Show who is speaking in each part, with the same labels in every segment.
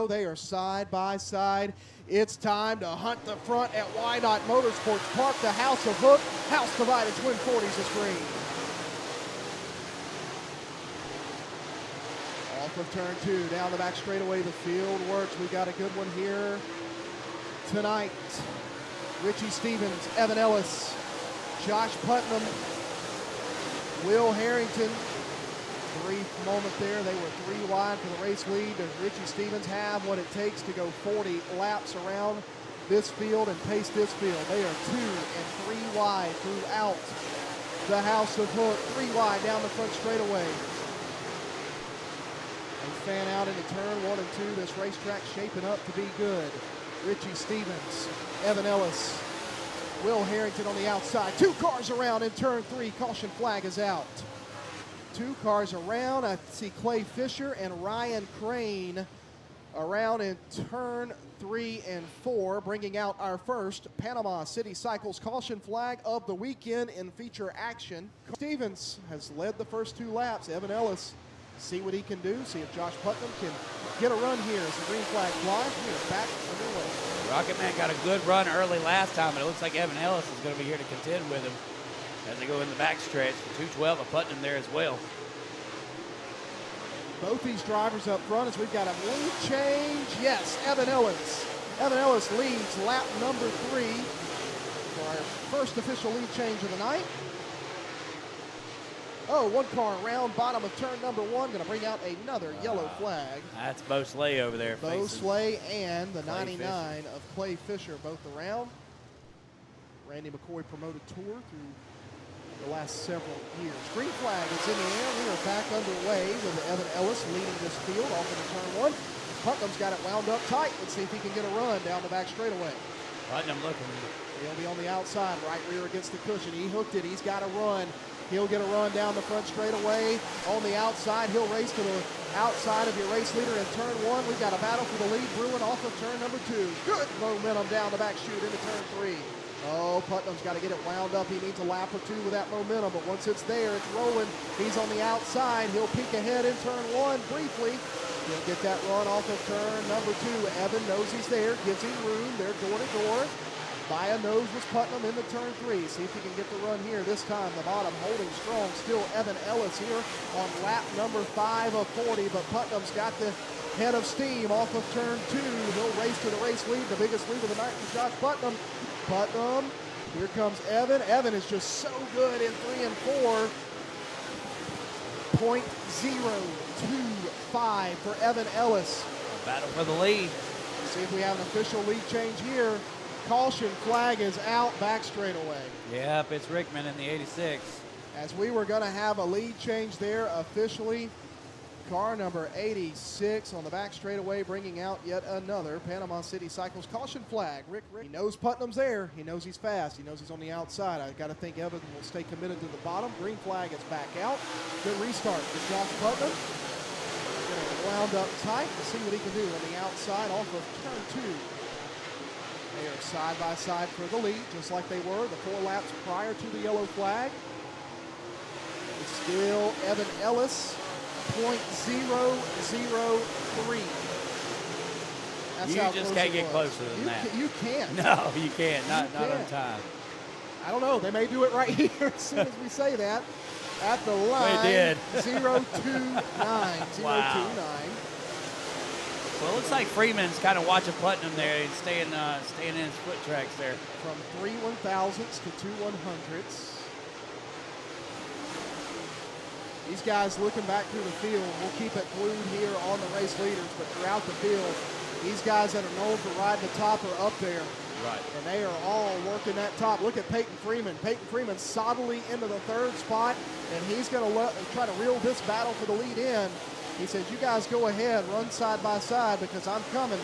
Speaker 1: 0. They are side by side. It's time to hunt the front at Whynot Motorsports Park. The House of Hook, House Divided Twin 40s is green. Off of turn 2, down the back straightaway, the field works. We got a good one here tonight. Richie Stevens, Evan Ellis, Josh Putnam, Will Harrington. Brief moment there. They were 3 wide for the race lead. Does Richie Stevens have what it takes to go 40 laps around this field and pace this field? They are 2 and 3 wide throughout the House of Hook. 3 wide down the front straightaway. And fan out into turn 1 and 2. This racetrack shaping up to be good. Richie Stevens, Evan Ellis, Will Harrington on the outside. 2 cars around in turn 3. Caution flag is out. 2 cars around. I see Clay Fisher and Ryan Crane around in turn 3 and 4, bringing out our first Panama City Cycles caution flag of the weekend in feature action. Stevens has led the first 2 laps. Evan Ellis, see what he can do. See if Josh Putnam can get a run here as the green flag flies. We are back underway.
Speaker 2: Rocket Man got a good run early last time, but it looks like Evan Ellis is going to be here to contend with him as they go in the backstretch. 212 of Putnam there as well.
Speaker 1: Both these drivers up front as we've got a lead change. Yes, Evan Ellis. Evan Ellis leads lap number 3 for our first official lead change of the night. Oh, 1 car around bottom of turn number 1. Going to bring out another yellow flag.
Speaker 2: That's Bo Slay over there.
Speaker 1: Bo Slay and the 99 of Clay Fisher both around. Randy McCoy promoted tour through the last several years. Green flag is in the air. We are back underway with Evan Ellis leading this field off into turn 1. Putnam's got it wound up tight. Let's see if he can get a run down the back straightaway.
Speaker 2: Putnam looking.
Speaker 1: He'll be on the outside, right rear against the cushion. He hooked it. He's got a run. He'll get a run down the front straightaway. On the outside, he'll race to the outside of your race leader in turn 1. We've got a battle for the lead brewing off of turn number 2. Good momentum down the back chute into turn 3. Oh, Putnam's got to get it wound up. He needs a lap or 2 with that momentum, but once it's there, it's rolling. He's on the outside. He'll peek ahead in turn 1 briefly. He'll get that run off of turn number 2. Evan knows he's there, gives him room. They're door to door. By a nose was Putnam into turn 3. See if he can get the run here. This time, the bottom holding strong. Still Evan Ellis here on lap number 5 of 40, but Putnam's got the head of steam off of turn 2. He'll race to the race lead, the biggest lead of the night for Josh Putnam. Putnam, here comes Evan. Evan is just so good in 3 and 4. 0.025 for Evan Ellis.
Speaker 2: A battle for the lead.
Speaker 1: See if we have an official lead change here. Caution flag is out back straightaway.
Speaker 2: Yep, it's Rickman in the 86.
Speaker 1: As we were going to have a lead change there officially. Car number 86 on the back straightaway, bringing out yet another Panama City Cycles caution flag. Rick, he knows Putnam's there. He knows he's fast. He knows he's on the outside. I got to think Evan will stay committed to the bottom. Green flag is back out. Good restart for Josh Putnam. Getting wound up tight. Let's see what he can do on the outside off of turn 2. They are side by side for the lead, just like they were the 4 laps prior to the yellow flag. It's still Evan Ellis. 0.003. That's
Speaker 2: you
Speaker 1: how
Speaker 2: just
Speaker 1: close
Speaker 2: can't get
Speaker 1: was.
Speaker 2: closer than that.
Speaker 1: You can't.
Speaker 2: No, you can't. Not on time.
Speaker 1: I don't know. They may do it right here as soon as we say that. At the line.
Speaker 2: They did.
Speaker 1: 029.
Speaker 2: Wow.
Speaker 1: 029.
Speaker 2: Well, it looks like Freeman's kind of watching Putnam there and staying in his foot tracks there.
Speaker 1: From 3 1,000ths to 2 100ths. These guys looking back through the field, we'll keep it glued here on the race leaders, but throughout the field, these guys that are known for riding the top are up there.
Speaker 2: Right.
Speaker 1: And they are all working that top. Look at Peyton Freeman. Peyton Freeman solidly into the 3rd spot, and he's going to try to reel this battle for the lead in. He says, you guys go ahead, run side by side because I'm coming.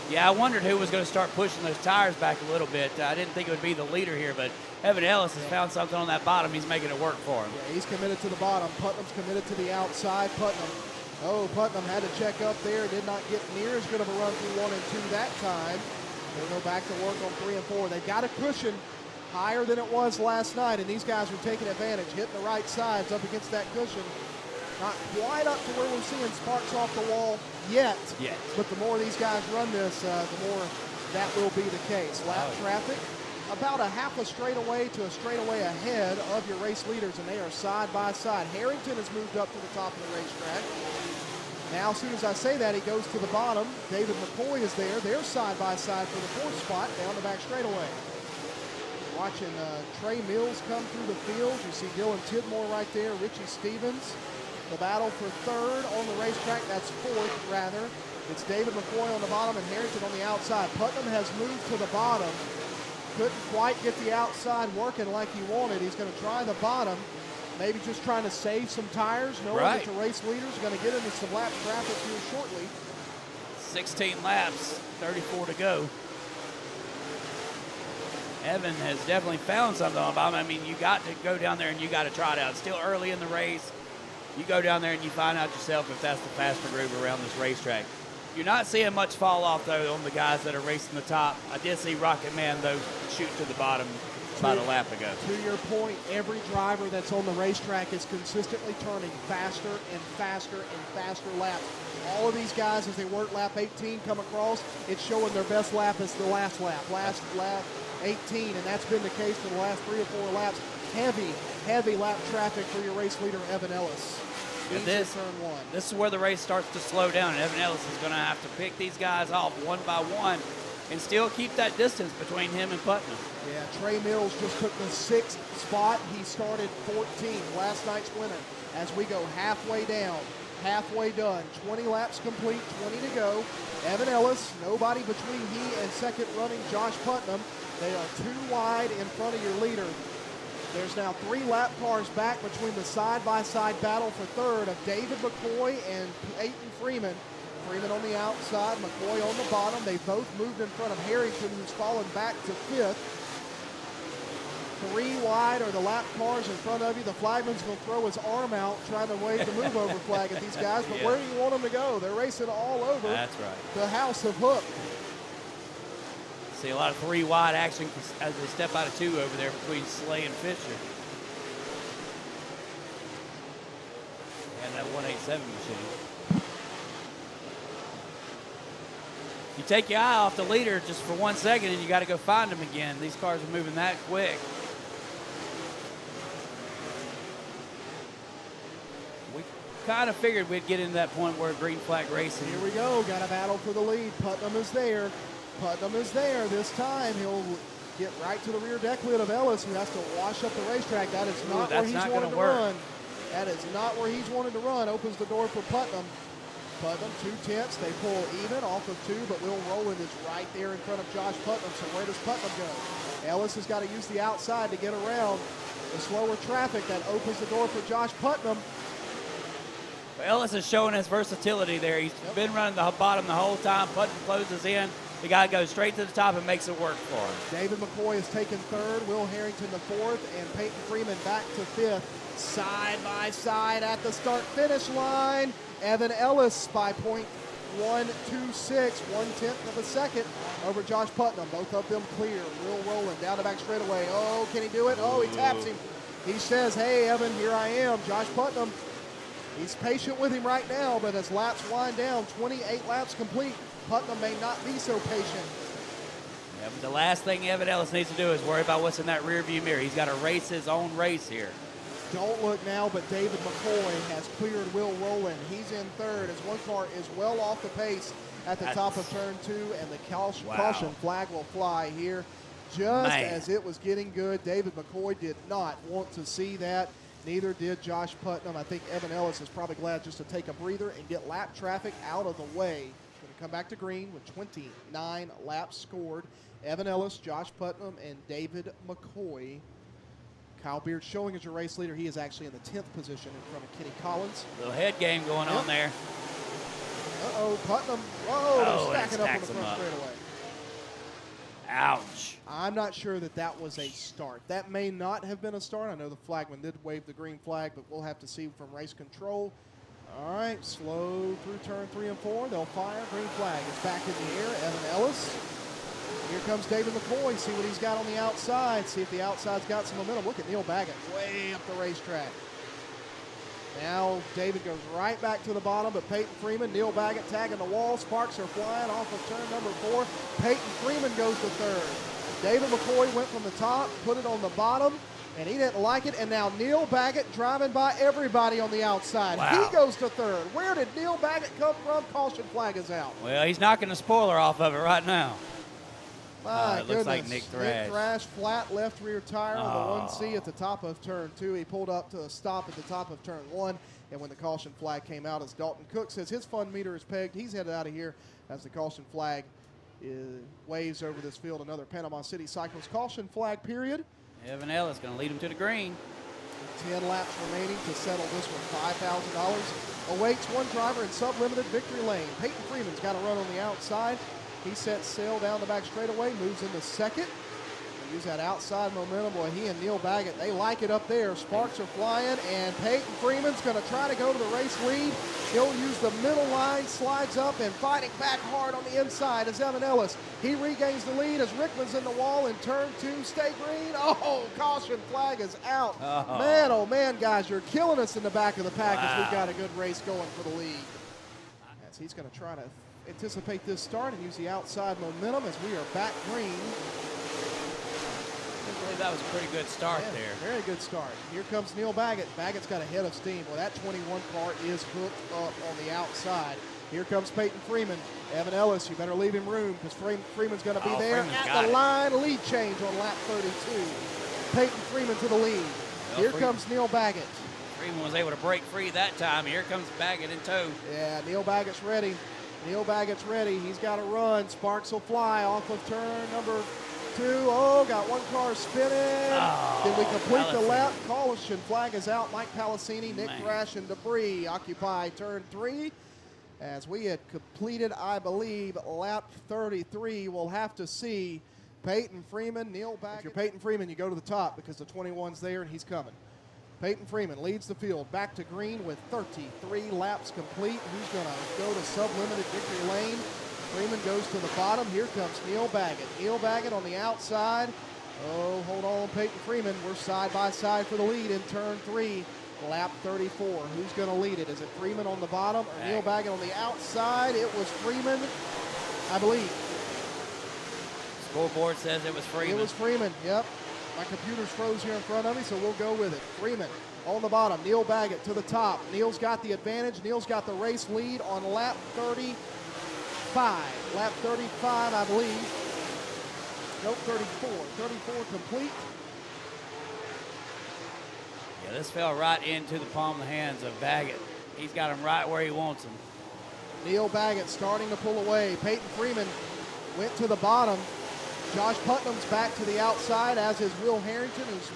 Speaker 2: Yeah, I wondered who was going to start pushing those tires back a little bit. I didn't think it would be the leader here, but Evan Ellis has found something on that bottom. He's making it work for him.
Speaker 1: Yeah, he's committed to the bottom. Putnam's committed to the outside. Putnam had to check up there. Did not get near as good of a run through 1 and 2 that time. They'll go back to work on 3 and 4. They've got a cushion higher than it was last night, and these guys are taking advantage, hitting the right sides up against that cushion. Not quite up to where we're seeing sparks off the wall yet. But the more these guys run this, the more that will be the case. Lap traffic, about a half a straightaway to a straightaway ahead of your race leaders, and they are side by side. Harrington has moved up to the top of the racetrack. Now, as soon as I say that, he goes to the bottom. David McCoy is there. They're side by side for the 4th spot down the back straightaway. Watching Trey Mills come through the field. You see Dylan Tidmore right there, Richie Stevens. The battle for 3rd on the racetrack, that's 4th rather. It's David McCoy on the bottom and Harrington on the outside. Putnam has moved to the bottom. Couldn't quite get the outside working like he wanted. He's going to try the bottom. Maybe just trying to save some tires, knowing that the race leader is going to get into some lap traffic here shortly.
Speaker 2: 16 laps, 34 to go. Evan has definitely found something on the bottom. I mean, you got to go down there and you got to try it out. It's still early in the race. You go down there and you find out yourself if that's the faster groove around this racetrack. You're not seeing much fall off, though, on the guys that are racing the top. I did see Rocket Man, though, shoot to the bottom about a lap ago.
Speaker 1: To your point, every driver that's on the racetrack is consistently turning faster and faster and faster laps. All of these guys, as they work lap 18, come across, it's showing their best lap is the last lap. Last lap 18, and that's been the case for the last 3 or 4 laps. Heavy lap traffic for your race leader, Evan Ellis.
Speaker 2: This is where the race starts to slow down, and Evan Ellis is going to have to pick these guys off one by one and still keep that distance between him and Putnam.
Speaker 1: Yeah, Trey Mills just took the 6th spot. He started 14th, last night's winner. As we go halfway down, halfway done, 20 laps complete, 20 to go. Evan Ellis, nobody between he and second running Josh Putnam. They are 2 wide in front of your leader. There's now 3 lap cars back between the side-by-side battle for 3rd of David McCoy and Peyton Freeman. Freeman on the outside, McCoy on the bottom. They both moved in front of Harrington, who's fallen back to 5th. 3 wide are the lap cars in front of you. The flagman's going to throw his arm out trying to wave the move-over flag at these guys, but where do you want them to go? They're racing all over the House of Hook.
Speaker 2: See a lot of 3 wide action as they step out of 2 over there between Slay and Fisher. And that 187 machine. You take your eye off the leader just for 1 second and you got to go find him again. These cars are moving that quick. We kind of figured we'd get into that point where green flag racing.
Speaker 1: Here we go, got a battle for the lead. Putnam is there. Putnam is there this time. He'll get right to the rear deck lid of Ellis, who has to wash up the racetrack. That is not where he's wanted to run. That is not where he's wanted to run. Opens the door for Putnam. Putnam, 2/10. They pull even off of 2, but Will Rowland is right there in front of Josh Putnam. So where does Putnam go? Ellis has got to use the outside to get around the slower traffic. That opens the door for Josh Putnam.
Speaker 2: Ellis is showing his versatility there. He's been running the bottom the whole time. Putnam closes in. The guy goes straight to the top and makes it work for him.
Speaker 1: David McCoy has taken 3rd, Will Harrington the 4th, and Peyton Freeman back to 5th. Side by side at the start-finish line. Evan Ellis by .126, 1/10 of a second over Josh Putnam. Both of them clear. Will Rowland down the back straightaway. Oh, can he do it? Oh, he taps him. He says, hey, Evan, here I am. Josh Putnam, he's patient with him right now, but as laps wind down, 28 laps complete, Putnam may not be so patient.
Speaker 2: Yeah, but the last thing Evan Ellis needs to do is worry about what's in that rearview mirror. He's got to race his own race here.
Speaker 1: Don't look now, but David McCoy has cleared Will Rowland. He's in 3rd as one car is well off the pace at the top of turn 2, and the caution flag will fly here. Just as it was getting good, David McCoy did not want to see that. Neither did Josh Putnam. I think Evan Ellis is probably glad just to take a breather and get lap traffic out of the way. Going to come back to green with 29 laps scored. Evan Ellis, Josh Putnam, and David McCoy. Kyle Beard showing as your race leader. He is actually in the 10th position in front of Kenny Collins.
Speaker 2: Little head game going on there.
Speaker 1: Uh-oh, Putnam. Whoa, they're stacking up on the front straightaway.
Speaker 2: Ouch.
Speaker 1: I'm not sure that was a start. That may not have been a start. I know the flagman did wave the green flag, but we'll have to see from race control. All right, slow through turn 3 and 4. They'll fire. Green flag is back in the air. Evan Ellis. Here comes David McCoy. See what he's got on the outside. See if the outside's got some momentum. Look at Neil Baggett way up the racetrack. Now David goes right back to the bottom, but Peyton Freeman, Neil Baggett tagging the wall. Sparks are flying off of turn number 4. Peyton Freeman goes to third. David McCoy went from the top, put it on the bottom, and he didn't like it. And now Neil Baggett driving by everybody on the outside.
Speaker 2: Wow.
Speaker 1: He goes to third. Where did Neil Baggett come from? Caution flag is out.
Speaker 2: Well, he's knocking the spoiler off of it right now.
Speaker 1: My
Speaker 2: it looks like Nick Thrash.
Speaker 1: Nick Thrash, flat left rear tire on the 1C at the top of turn 2. He pulled up to a stop at the top of turn 1. And when the caution flag came out, as Dalton Cook says his fun meter is pegged, he's headed out of here as the caution flag waves over this field. Another Panama City Cycles caution flag period.
Speaker 2: Evan Ellis going to lead him to the green.
Speaker 1: 10 laps remaining to settle this one. $5,000 awaits one driver in sub-limited victory lane. Peyton Freeman's got a run on the outside. He sets sail down the back straightaway, moves into second. They use that outside momentum. Boy, he and Neil Baggett, they like it up there. Sparks are flying, and Peyton Freeman's going to try to go to the race lead. He'll use the middle line, slides up, and fighting back hard on the inside is Evan Ellis. He regains the lead as Rickman's in the wall in turn 2. Stay green. Oh, caution flag is out. Oh man, guys, you're killing us in the back of the pack as we've got a good race going for the lead. As he's going to try to anticipate this start and use the outside momentum as we are back green.
Speaker 2: I believe that was a pretty good start there.
Speaker 1: Very good start. Here comes Neil Baggett. Baggett's got a head of steam. Well, that 21 car is hooked up on the outside. Here comes Peyton Freeman. Evan Ellis, you better leave him room because Freeman's going to be there at the line. Lead change on lap 32. Peyton Freeman to the lead. Here comes Neil Baggett.
Speaker 2: Freeman was able to break free that time. Here comes Baggett in tow.
Speaker 1: Yeah, Neil Baggett's ready. Neil Baggett's ready. He's got to run. Sparks will fly off of turn number 2. Oh, got one car spinning. Did we complete the lap? Caution flag is out. Mike Palacini, Nick Thrash, and Debris occupy turn 3. As we had completed, I believe, lap 33. We'll have to see Peyton Freeman, Neil Baggett. If you're Peyton Freeman, you go to the top because the 21's there and he's coming. Peyton Freeman leads the field back to green with 33 laps complete. Who's going to go to sub-limited victory lane? Freeman goes to the bottom. Here comes Neil Baggett. Neil Baggett on the outside. Oh, hold on, Peyton Freeman. We're side by side for the lead in turn 3, lap 34. Who's going to lead it? Is it Freeman on the bottom or Neil Baggett on the outside? It was Freeman, I believe.
Speaker 2: Scoreboard says it was Freeman.
Speaker 1: It was Freeman, yep. My computer's froze here in front of me, so we'll go with it. Freeman on the bottom. Neil Baggett to the top. Neil's got the advantage. Neil's got the race lead on lap 35. Lap 35, I believe. Nope, 34. 34 complete.
Speaker 2: Yeah, this fell right into the palm of the hands of Baggett. He's got him right where he wants him.
Speaker 1: Neil Baggett starting to pull away. Peyton Freeman went to the bottom. Josh Putnam's back to the outside, as is Will Harrington, who's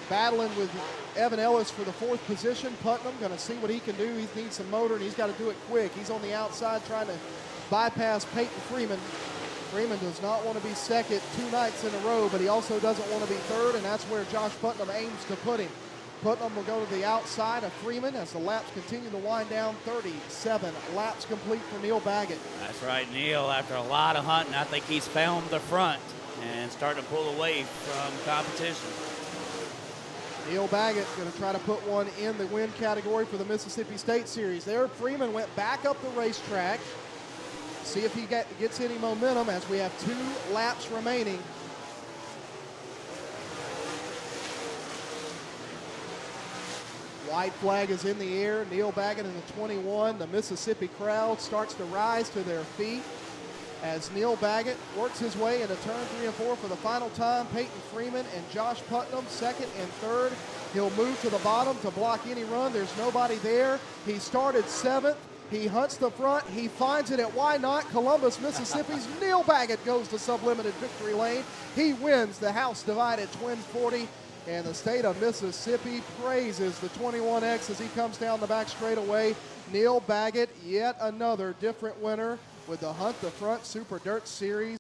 Speaker 1: battling with Evan Ellis for the 4th position. Putnam going to see what he can do. He needs some motor, and he's got to do it quick. He's on the outside trying to bypass Peyton Freeman. Freeman does not want to be second 2 nights in a row, but he also doesn't want to be third, and that's where Josh Putnam aims to put him. Putnam will go to the outside of Freeman as the laps continue to wind down. 37 laps complete for Neil Baggett.
Speaker 2: That's right, Neil, after a lot of hunting, I think he's found the front and starting to pull away from competition.
Speaker 1: Neil Baggett going to try to put one in the win category for the Mississippi State Series. There, Freeman went back up the racetrack. See if he gets any momentum as we have 2 laps remaining. White flag is in the air. Neil Baggett in the 21. The Mississippi crowd starts to rise to their feet as Neil Baggett works his way into turn 3 and 4 for the final time. Peyton Freeman and Josh Putnam, 2nd and 3rd. He'll move to the bottom to block any run. There's nobody there. He started 7th. He hunts the front. He finds it at Whynot, Columbus, Mississippi's Neil Baggett goes to sub-limited victory lane. He wins the House Divided Twin 40. And the state of Mississippi praises the 21X as he comes down the back straightaway. Neil Baggett, yet another different winner with the Hunt the Front Super Dirt Series.